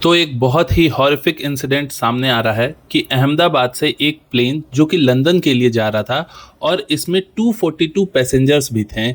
तो एक बहुत ही हॉरिफिक इंसिडेंट सामने आ रहा है कि अहमदाबाद से एक प्लेन जो कि लंदन के लिए जा रहा था और इसमें 242 पैसेंजर्स भी थे।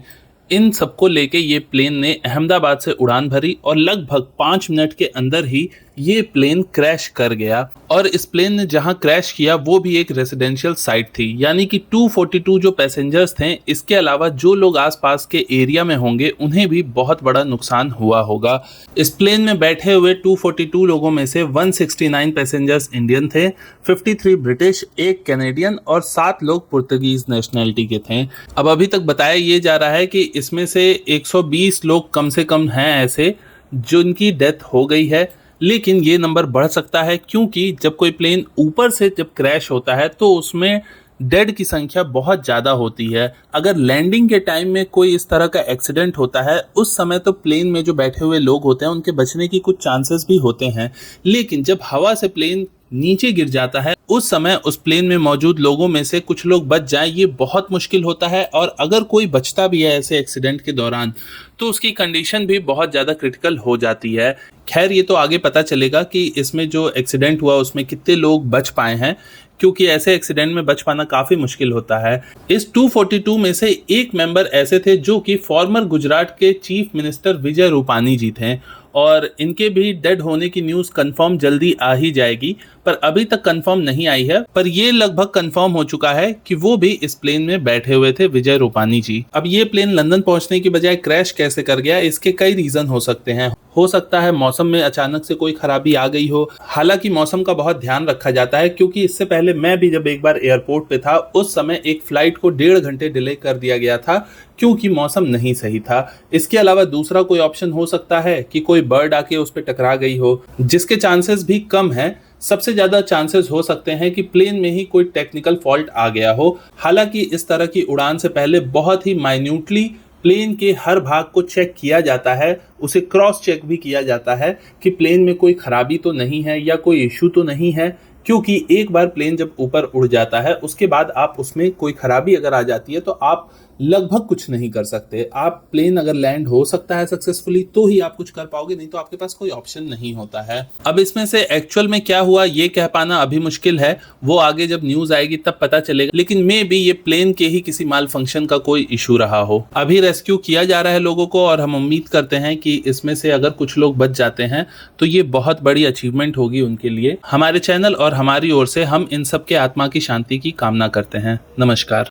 इन सबको लेके ये प्लेन ने अहमदाबाद से उड़ान भरी और लगभग 5 मिनट के अंदर ही ये प्लेन क्रैश कर गया। और इस प्लेन ने जहां क्रैश किया वो भी एक रेजिडेंशियल साइट थी, यानी कि 242 जो पैसेंजर्स थे, इसके अलावा जो लोग आसपास के एरिया में होंगे उन्हें भी बहुत बड़ा नुकसान हुआ होगा। इस प्लेन में बैठे हुए 242 लोगों में से 169 पैसेंजर्स इंडियन थे, 53 ब्रिटिश, 1 कैनेडियन और 7 लोग पुर्तगीज नेशनैलिटी के थे। अब अभी तक बताया ये जा रहा है कि इसमें से 120 लोग कम से कम हैं ऐसे जिनकी डेथ हो गई है, लेकिन ये नंबर बढ़ सकता है क्योंकि जब कोई प्लेन ऊपर से जब क्रैश होता है तो उसमें डेड की संख्या बहुत ज़्यादा होती है। अगर लैंडिंग के टाइम में कोई इस तरह का एक्सीडेंट होता है उस समय तो प्लेन में जो बैठे हुए लोग होते हैं उनके बचने की कुछ चांसेस भी होते हैं, लेकिन जब हवा से प्लेन नीचे गिर जाता है उस समय उस प्लेन में मौजूद लोगों में से कुछ लोग बच जाएं ये बहुत मुश्किल होता है। और अगर कोई बचता भी है ऐसे एक्सीडेंट के दौरान तो उसकी कंडीशन भी बहुत ज़्यादा क्रिटिकल हो जाती है। खैर ये तो आगे पता चलेगा कि इसमें जो एक्सीडेंट हुआ उसमें कितने लोग बच पाए हैं, क्योंकि ऐसे एक्सीडेंट में बच पाना काफ़ी मुश्किल होता है। इस 242 में से एक मेंबर ऐसे थे जो कि फॉर्मर गुजरात के चीफ मिनिस्टर विजय रूपानी जी थे और इनके भी डेड होने की न्यूज़ कंफर्म जल्दी आ ही जाएगी, पर अभी तक कंफर्म नहीं आई है। पर ये लगभग कंफर्म हो चुका है कि वो भी इस प्लेन में बैठे हुए थे, विजय रूपानी जी। अब ये प्लेन लंदन पहुंचने की बजाय क्रैश कैसे कर गया, इसके कई रीजन हो सकते हैं। हो सकता है मौसम में अचानक से कोई खराबी आ गई हो। हालांकि मौसम का बहुत ध्यान रखा जाता है क्योंकि इससे पहले मैं भी जब एक बार एयरपोर्ट पे था उस समय एक फ्लाइट को 1.5 घंटे डिले कर दिया गया था क्योंकि मौसम नहीं सही था। इसके अलावा दूसरा कोई ऑप्शन हो सकता है कि कोई बर्ड आके उस पर टकरा गई हो, जिसके चांसेस भी कम है। सबसे ज्यादा चांसेस हो सकते हैं कि प्लेन में ही कोई टेक्निकल फॉल्ट आ गया हो। हालांकि इस तरह की उड़ान से पहले बहुत ही माइन्यूटली प्लेन के हर भाग को चेक किया जाता है, उसे क्रॉस चेक भी किया जाता है कि प्लेन में कोई खराबी तो नहीं है या कोई इश्यू तो नहीं है, क्योंकि एक बार प्लेन जब ऊपर उड़ जाता है उसके बाद आप उसमें कोई खराबी अगर आ जाती है तो आप लगभग कुछ नहीं कर सकते। आप प्लेन अगर लैंड हो सकता है सक्सेसफुली तो ही आप कुछ कर पाओगे, नहीं तो आपके पास कोई ऑप्शन नहीं होता है। अब इसमें से एक्चुअल में क्या हुआ ये कह पाना अभी मुश्किल है, वो आगे जब न्यूज आएगी तब पता चलेगा, लेकिन मे बी ये प्लेन के ही किसी माल फंक्शन का कोई इशू रहा हो। अभी रेस्क्यू किया जा रहा है लोगों को और हम उम्मीद करते हैं कि इसमें से अगर कुछ लोग बच जाते हैं तो ये बहुत बड़ी अचीवमेंट होगी उनके लिए। हमारे चैनल और हमारी ओर से हम इन सब के आत्मा की शांति की कामना करते हैं। नमस्कार।